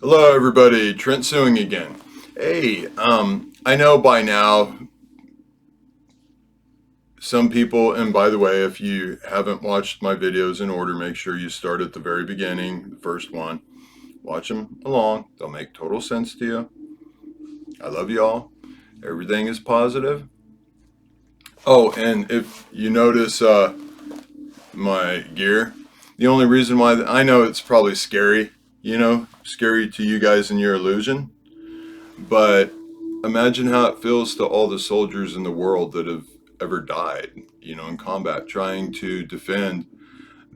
Hello, everybody. Trent Suing again. Hey, I know by now some people, and by the way, if you haven't watched my videos in order, make sure you start at the very beginning, the first one. Watch them along, they'll make total sense to you. I love you all. Everything is positive. Oh, and if you notice my gear, the only reason why I know it's probably scary, scary to you guys in your illusion. But imagine how it feels to all the soldiers in the world that have ever died, in combat, trying to defend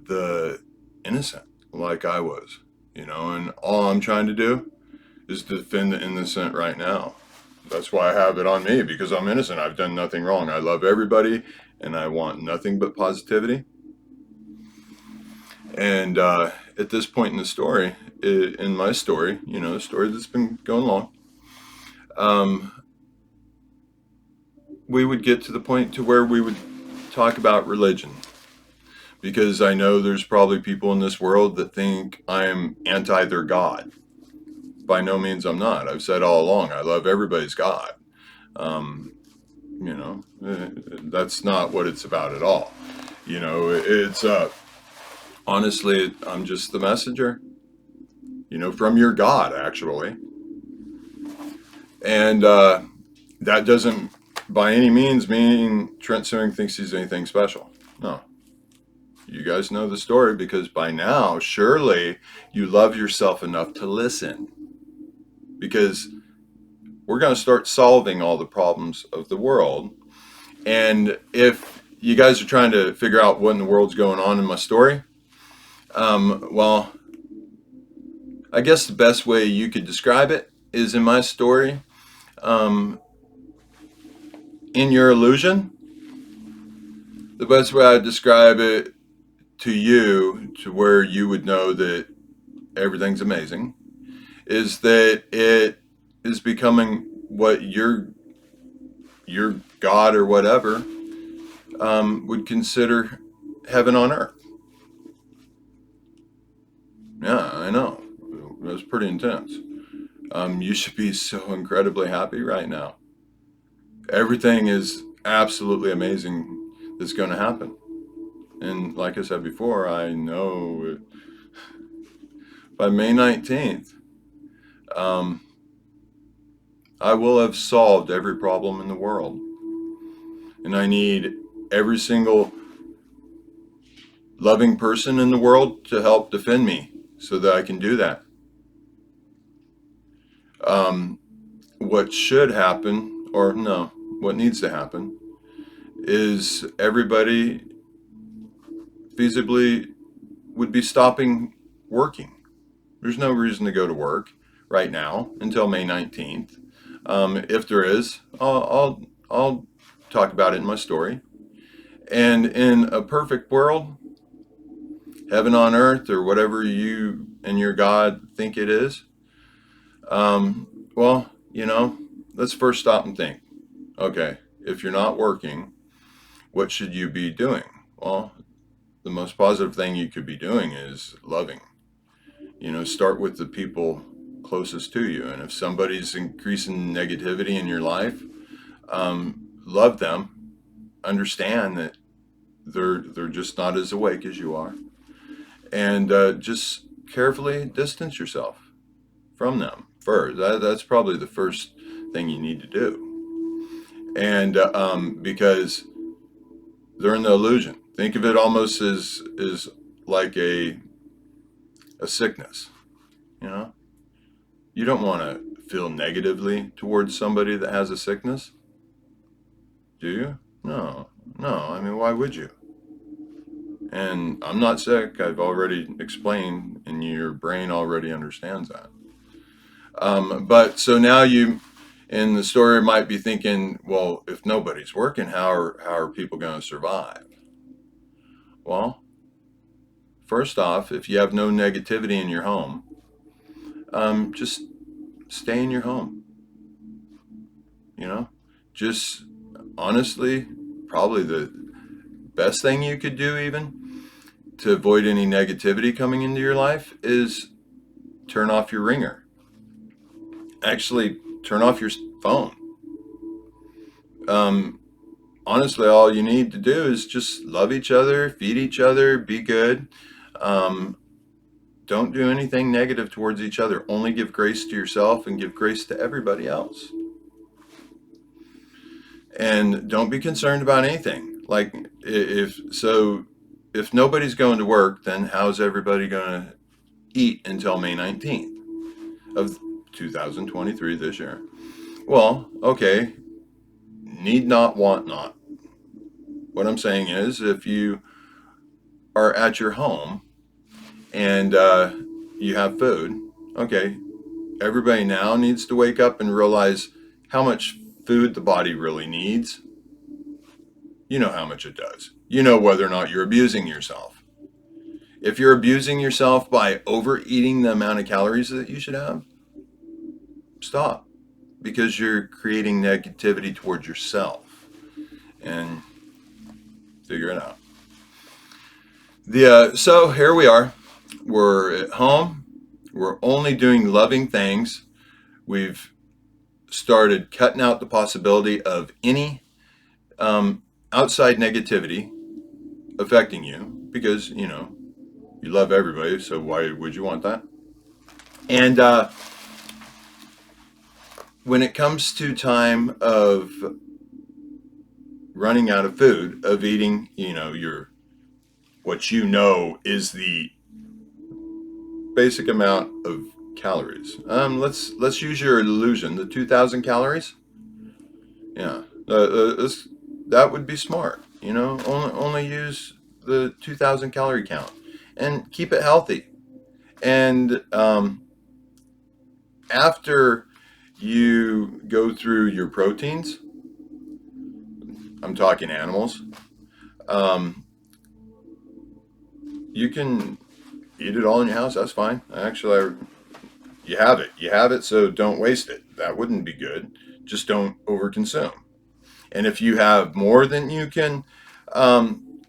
the innocent, like I was, and all I'm trying to do is defend the innocent right now. That's why I have it on me, because I'm innocent. I've done nothing wrong. I love everybody, and I want nothing but positivity. And at this point in the story, in my story, the story that's been going along, um, we would get to the point to where we would talk about religion, because I know there's probably people in this world that think I'm anti their God. By no means I'm not. I've said all along I love everybody's God. Um, that's not what it's about at all. It's honestly, I'm just the messenger. From your God, actually, and that doesn't by any means mean Trent Suing thinks he's anything special. No. You guys know the story, because by now, surely you love yourself enough to listen. Because we're going to start solving all the problems of the world. And if you guys are trying to figure out what in the world's going on in my story, well, I guess the best way you could describe it is in my story, um, in your illusion, the best way I'd describe it to you, to where you would know that everything's amazing, is that it is becoming what your God or whatever would consider heaven on earth. Yeah, I know. It was pretty intense. You should be so incredibly happy right now. Everything is absolutely amazing that's going to happen. And like I said before, I know by May 19th, um, I will have solved every problem in the world. And I need every single loving person in the world to help defend me so that I can do that. Um, what should happen, or no, what needs to happen, is everybody feasibly would be stopping working. There's no reason to go to work right now until May 19th. If there is, I'll talk about it in my story. And in a perfect world, heaven on earth, or whatever you and your God think it is, well, let's first stop and think. Okay, if you're not working, what should you be doing? Well, the most positive thing you could be doing is loving. Start with the people closest to you. And if somebody's increasing negativity in your life, love them. Understand that they're just not as awake as you are, and just carefully distance yourself from them first. That's probably the first thing you need to do. And because they're in the illusion. Think of it almost as like a sickness. You know, you don't want to feel negatively towards somebody that has a sickness, do you? No, no. I mean, why would you? And I'm not sick. I've already explained, and your brain already understands that. But so now you, in the story, might be thinking, well, if nobody's working, how are people going to survive? Well, first off, if you have no negativity in your home, just stay in your home. You know, just honestly, probably the best thing you could do, even to avoid any negativity coming into your life, is turn off your ringer. actually turn off your phone. Um, Honestly, all you need to do is just love each other, feed each other, be good. Um, don't do anything negative towards each other. Only give grace to yourself and give grace to everybody else. And don't be concerned about anything. Like if nobody's going to work, then how's everybody going to eat until May 19th of 2023 this year? Well, okay, need not, want not. What I'm saying is, if you are at your home and you have food, okay, everybody now needs to wake up and realize how much food the body really needs. You know how much it does. You know whether or not you're abusing yourself. If you're abusing yourself by overeating the amount of calories that you should have, stop, because you're creating negativity towards yourself, and figure it out. So here we are. We're at home. We're only doing loving things. We've started cutting out the possibility of any outside negativity affecting you, because you love everybody. So why would you want that? And when it comes to time of running out of food, of eating, your what is the basic amount of calories. Let's use your illusion, the 2,000 calories. Yeah, that would be smart. Only use the 2,000 calorie count and keep it healthy. And after you go through your proteins, I'm talking animals, um, you can eat it all in your house. That's fine. Actually, you have it. You have it, so don't waste it. That wouldn't be good. Just don't overconsume. And if you have more than you can um,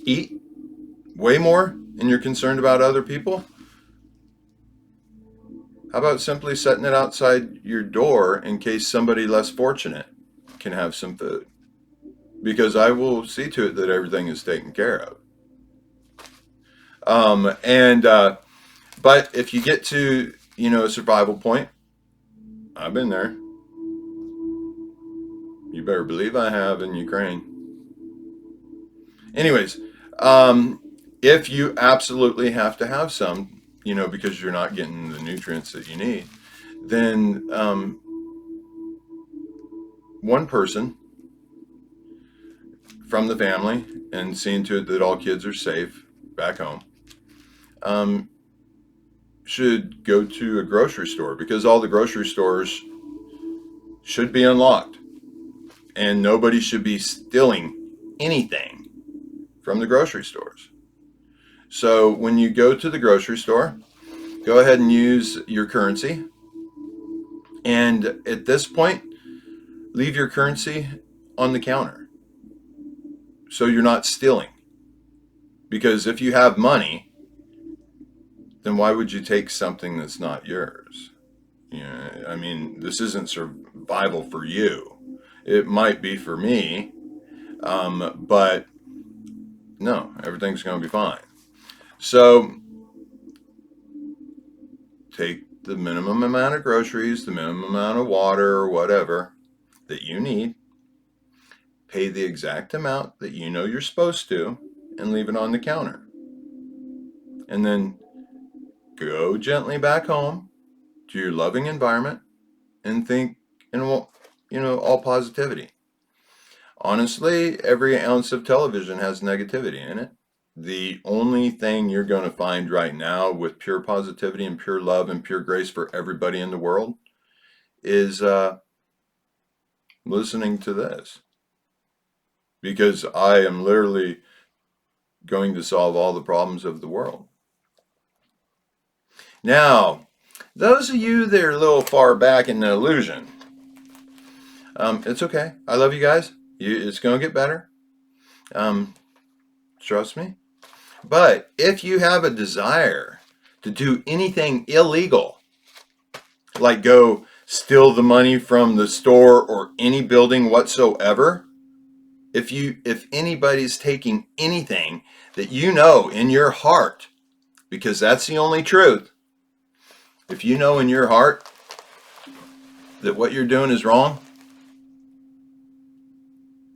eat, way more, and you're concerned about other people, how about simply setting it outside your door in case somebody less fortunate can have some food? Because I will see to it that everything is taken care of. And But if you get to a survival point, I've been there. You better believe I have in Ukraine. Anyways, if you absolutely have to have some, because you're not getting the nutrients that you need, then one person from the family, and seeing to it that all kids are safe back home, um, should go to a grocery store, because all the grocery stores should be unlocked and nobody should be stealing anything from the grocery stores. So when you go to the grocery store, go ahead and use your currency. And at this point, leave your currency on the counter so you're not stealing. Because if you have money, then why would you take something that's not yours? I mean, this isn't survival for you. It might be for me, but no, everything's going to be fine. So take the minimum amount of groceries, the minimum amount of water or whatever that you need, pay the exact amount that you're supposed to, and leave it on the counter. And then go gently back home to your loving environment and think, all positivity. Honestly, every ounce of television has negativity in it. The only thing you're going to find right now with pure positivity and pure love and pure grace for everybody in the world is listening to this. Because I am literally going to solve all the problems of the world. Now, those of you that are a little far back in the illusion, it's okay. I love you guys. It's going to get better. Trust me. But if you have a desire to do anything illegal, like go steal the money from the store or any building whatsoever, if anybody's taking anything that you know in your heart, because that's the only truth, if you know in your heart that what you're doing is wrong,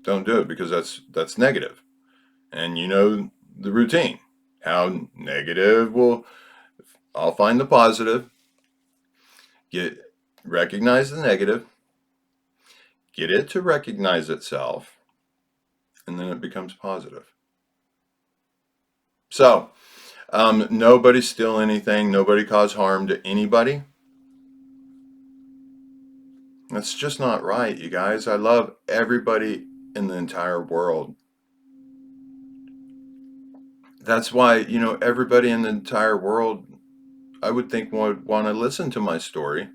don't do it, because that's negative. And you know the routine, how negative will, I'll find the positive, get recognize the negative, get it to recognize itself, and then it becomes positive. So nobody steal anything, nobody cause harm to anybody. That's just not right, you guys. I love everybody in the entire world. That's why, everybody in the entire world, I would think, would want to listen to my story.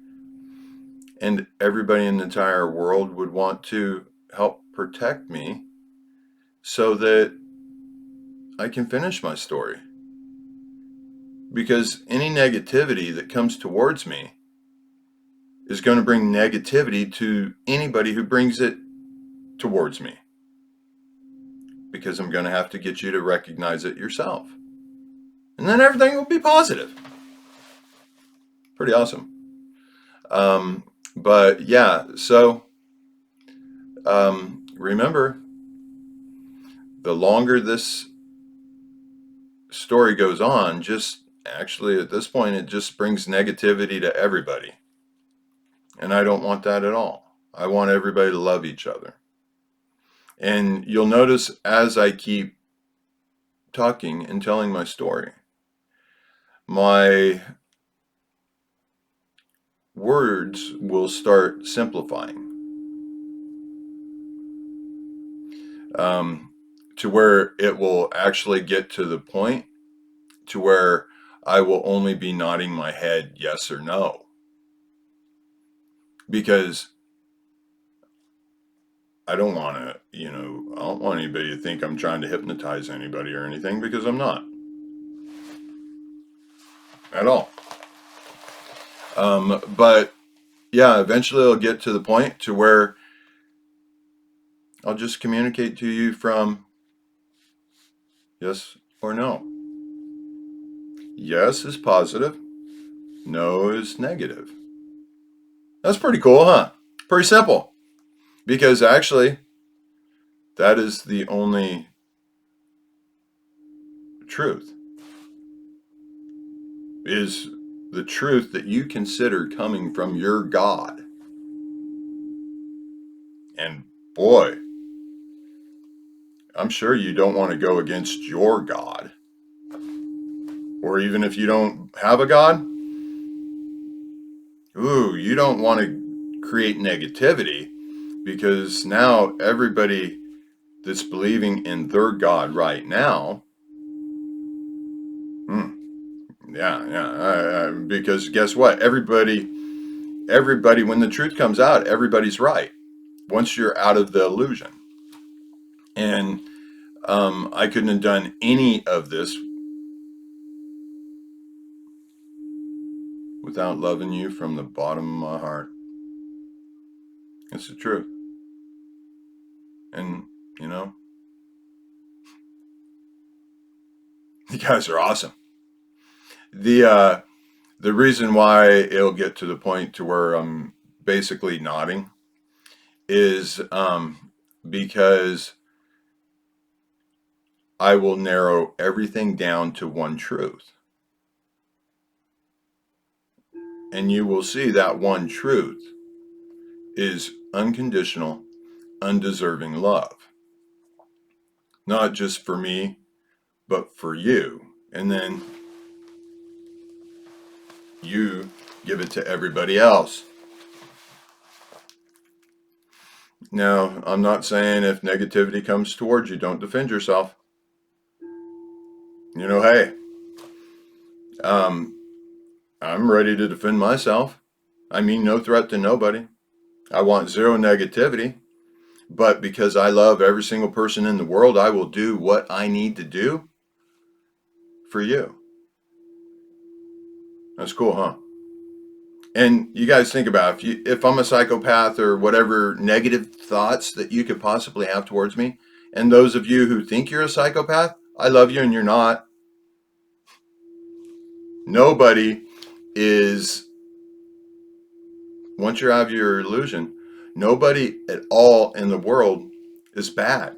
And everybody in the entire world would want to help protect me so that I can finish my story. Because any negativity that comes towards me is going to bring negativity to anybody who brings it towards me. Because I'm going to have to get you to recognize it yourself. And then everything will be positive. Pretty awesome. But yeah, so remember, the longer this story goes on, just actually at this point, it just brings negativity to everybody. And I don't want that at all. I want everybody to love each other. And you'll notice as I keep talking and telling my story, my words will start simplifying to where it will actually get to the point to where I will only be nodding my head yes or no. Because I don't want to, I don't want anybody to think I'm trying to hypnotize anybody or anything, because I'm not at all. But yeah, eventually it'll get to the point to where I'll just communicate to you from yes or no. Yes is positive, no is negative. That's pretty cool, huh? Pretty simple. Because actually, that is the only truth. Is the truth that you consider coming from your God. And boy, I'm sure you don't want to go against your God. Or even if you don't have a God, you don't want to create negativity, because now everybody that's believing in their God right now, because guess what? Everybody, when the truth comes out, everybody's right. Once you're out of the illusion. And I couldn't have done any of this without loving you from the bottom of my heart. It's the truth. And, you guys are awesome. The reason why it'll get to the point to where I'm basically nodding is because I will narrow everything down to one truth. And you will see that one truth is unconditional, undeserving love. Not just for me, but for you. And then you give it to everybody else. Now, I'm not saying if negativity comes towards you, don't defend yourself. Hey, I'm ready to defend myself. I mean, no threat to nobody. I want zero negativity. But because I love every single person in the world, I will do what I need to do for you. That's cool, huh? And you guys think about if I'm a psychopath or whatever negative thoughts that you could possibly have towards me, and those of you who think you're a psychopath, I love you and you're not. Nobody is, once you're out of your illusion, nobody at all in the world is bad.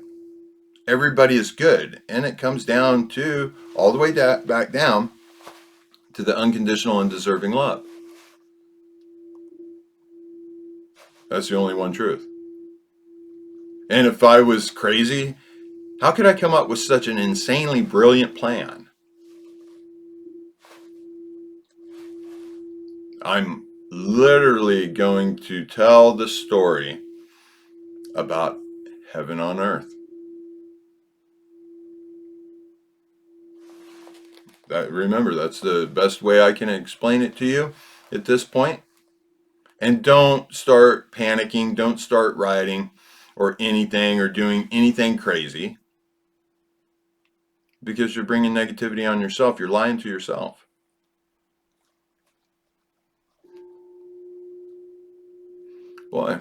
Everybody is good. And it comes down to all the way back down to the unconditional and deserving love. That's the only one truth. And if I was crazy, how could I come up with such an insanely brilliant plan? I'm literally going to tell the story about heaven on earth. Remember, that's the best way I can explain it to you at this point. And don't start panicking, don't start rioting or anything or doing anything crazy, because you're bringing negativity on yourself. You're lying to yourself. Boy,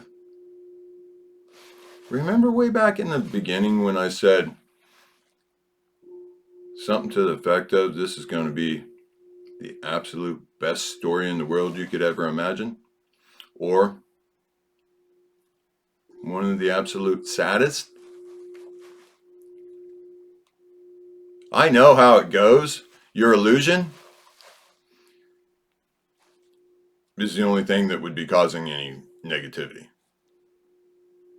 remember way back in the beginning when I said something to the effect of, this is going to be the absolute best story in the world you could ever imagine? Or one of the absolute saddest? I know how it goes. Your illusion is the only thing that would be causing any negativity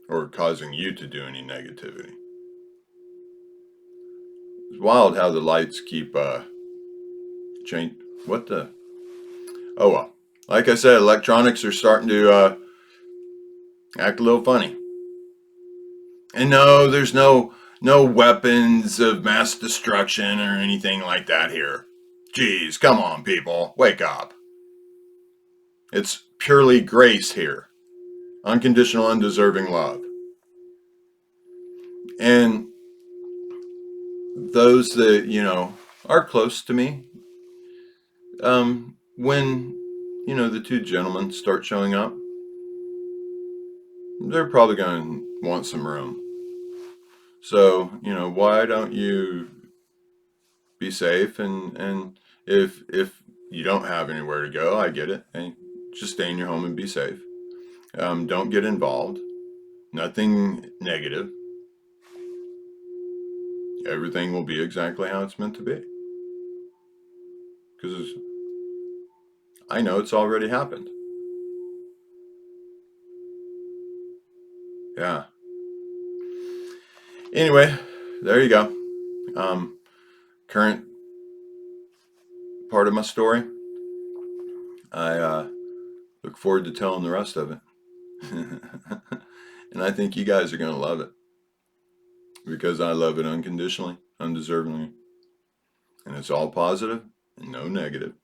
or causing you to do any negativity. It's wild how the lights keep change. What the? Oh well. Like I said, electronics are starting to act a little funny. And no, there's no weapons of mass destruction or anything like that here. Jeez, come on, people, wake up. It's purely grace here, unconditional, undeserving love. And those that, are close to me, when, the two gentlemen start showing up, they're probably going to want some room. So, why don't you be safe, and if you don't have anywhere to go, I get it. And just stay in your home and be safe. Don't get involved. Nothing negative. Everything will be exactly how it's meant to be. Because I know it's already happened. Yeah. Anyway, there you go. Current part of my story. I look forward to telling the rest of it. And I think you guys are going to love it, because I love it unconditionally, undeservingly. And it's all positive and no negative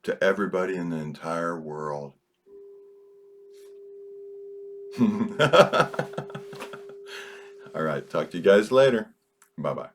to everybody in the entire world. All right, talk to you guys later. Bye bye.